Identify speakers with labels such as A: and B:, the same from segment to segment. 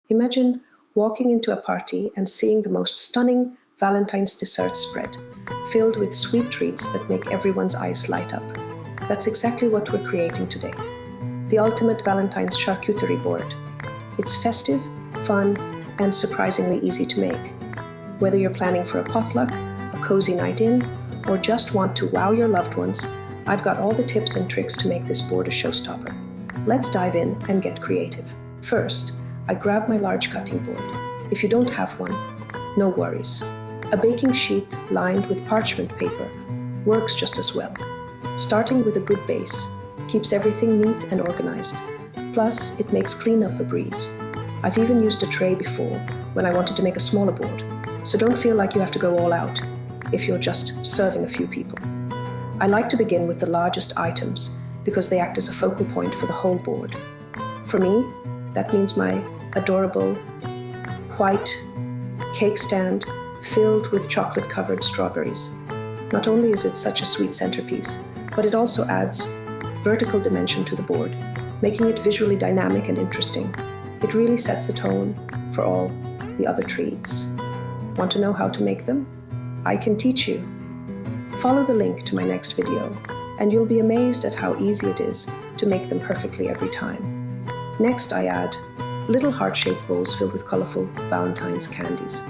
A: Imagine walking into a party and seeing the most stunning Valentine's dessert spread, filled with sweet treats that make everyone's eyes light up. That's exactly what we're creating today. The ultimate Valentine's charcuterie board. It's festive, fun, and surprisingly easy to make. Whether you're planning for a potluck, a cozy night in, or just want to wow your loved ones, I've got all the tips and tricks to make this board a showstopper. Let's dive in and get creative. First, I grab my large cutting board. If you don't have one, no worries. A baking sheet lined with parchment paper works just as well. Starting with a good base keeps everything neat and organized. Plus, it makes cleanup a breeze. I've even used a tray before when I wanted to make a smaller board, so don't feel like you have to go all out if you're just serving a few people. I like to begin with the largest items because they act as a focal point for the whole board. For me, that means my adorable white cake stand filled with chocolate-covered strawberries. Not only is it such a sweet centerpiece, but it also adds vertical dimension to the board, making it visually dynamic and interesting. It really sets the tone for all the other treats. Want to know how to make them? I can teach you. Follow the link to my next video, and you'll be amazed at how easy it is to make them perfectly every time. Next, I add little heart-shaped bowls filled with colorful Valentine's candies.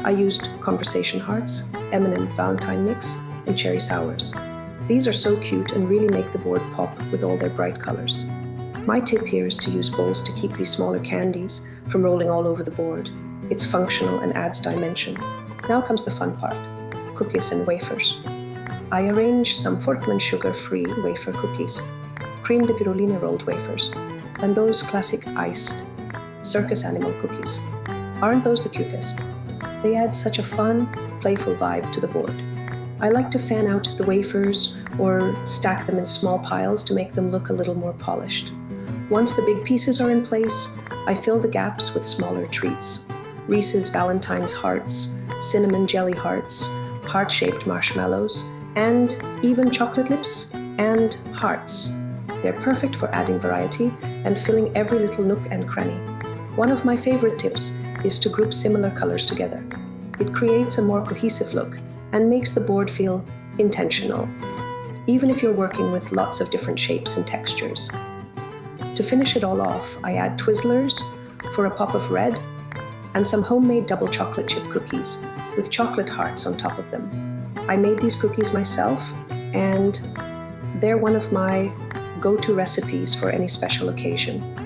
A: I used conversation hearts, M&M Valentine mix, and cherry sours. These are so cute and really make the board pop with all their bright colors. My tip here is to use bowls to keep these smaller candies from rolling all over the board. It's functional and adds dimension. Now comes the fun part, cookies and wafers. I arrange some Fortman sugar-free wafer cookies, cream de pirulina rolled wafers, and those classic iced circus animal cookies. Aren't those the cutest? They add such a fun, playful vibe to the board. I like to fan out the wafers or stack them in small piles to make them look a little more polished. Once the big pieces are in place, I fill the gaps with smaller treats. Reese's Valentine's hearts, cinnamon jelly hearts, heart-shaped marshmallows, and even chocolate lips and hearts. They're perfect for adding variety and filling every little nook and cranny. One of my favorite tips is to group similar colors together. It creates a more cohesive look and makes the board feel intentional, even if you're working with lots of different shapes and textures. To finish it all off, I add Twizzlers for a pop of red and some homemade double chocolate chip cookies with chocolate hearts on top of them. I made these cookies myself, and they're one of my go-to recipes for any special occasion.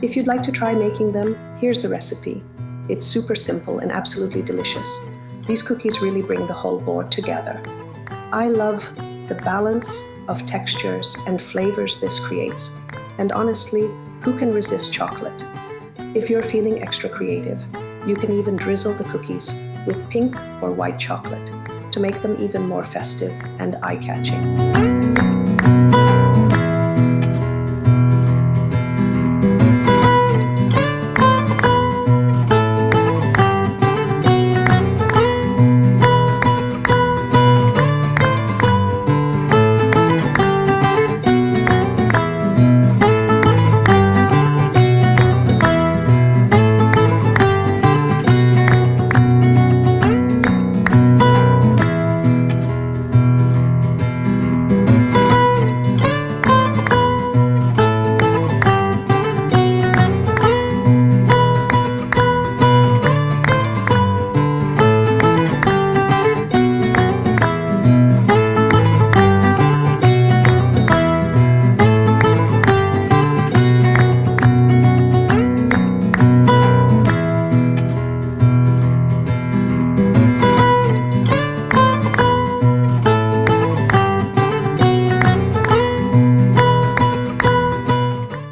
A: If you'd like to try making them, here's the recipe. It's super simple and absolutely delicious. These cookies really bring the whole board together. I love the balance of textures and flavors this creates, and honestly, who can resist chocolate? If you're feeling extra creative, you can even drizzle the cookies with pink or white chocolate to make them even more festive and eye-catching.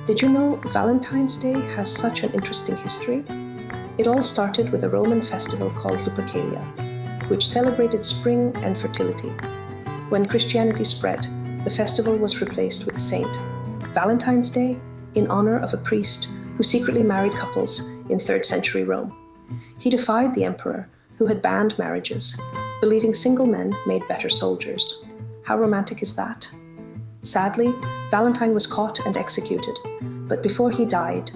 A: Did you know Valentine's Day has such an interesting history? It all started with a Roman festival called Lupercalia, which celebrated spring and fertility. When Christianity spread, the festival was replaced with a saint, Valentine's Day, in honor of a priest who secretly married couples in 3rd century Rome. He defied the emperor, who had banned marriages, believing single men made better soldiers. How romantic is that? Sadly, Valentine was caught and executed, but before he died,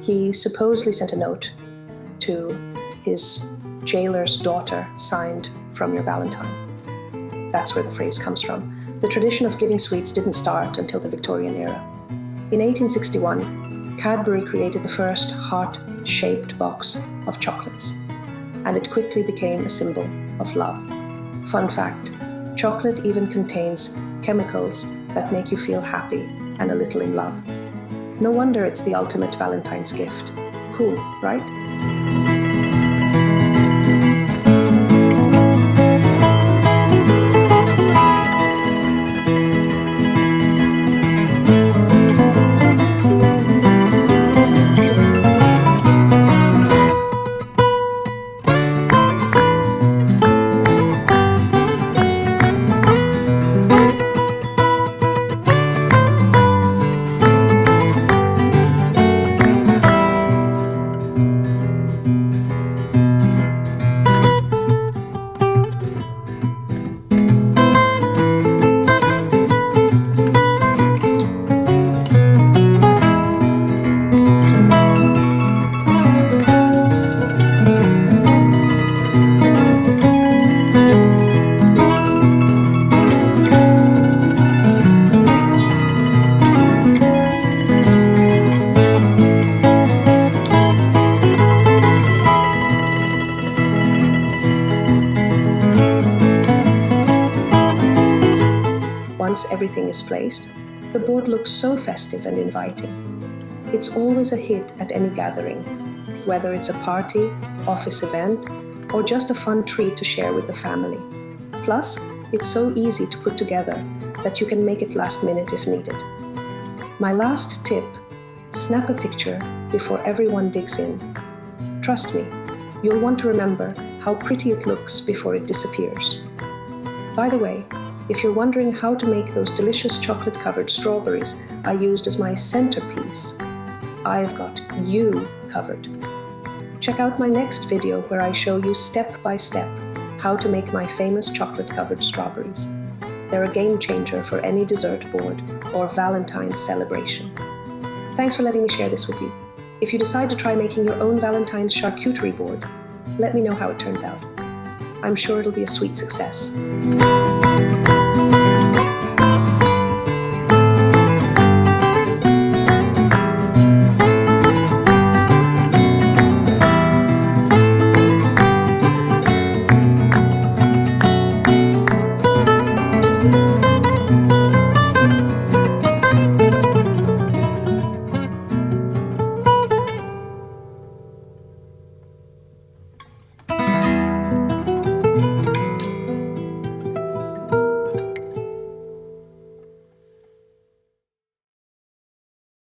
A: he supposedly sent a note to his jailer's daughter signed from your Valentine. That's where the phrase comes from. The tradition of giving sweets didn't start until the Victorian era. In 1861, Cadbury created the first heart-shaped box of chocolates, and it quickly became a symbol of love. Fun fact, chocolate even contains chemicals that make you feel happy and a little in love. No wonder it's the ultimate Valentine's gift. Cool, right? Once everything is placed, the board looks so festive and inviting. It's always a hit at any gathering, whether it's a party, office event, or just a fun treat to share with the family. Plus, it's so easy to put together that you can make it last minute if needed. My last tip, snap a picture before everyone digs in. Trust me, you'll want to remember how pretty it looks before it disappears. By the way, if you're wondering how to make those delicious chocolate-covered strawberries I used as my centerpiece, I've got you covered. Check out my next video where I show you step by step how to make my famous chocolate-covered strawberries. They're a game changer for any dessert board or Valentine's celebration. Thanks for letting me share this with you. If you decide to try making your own Valentine's charcuterie board, let me know how it turns out. I'm sure it'll be a sweet success.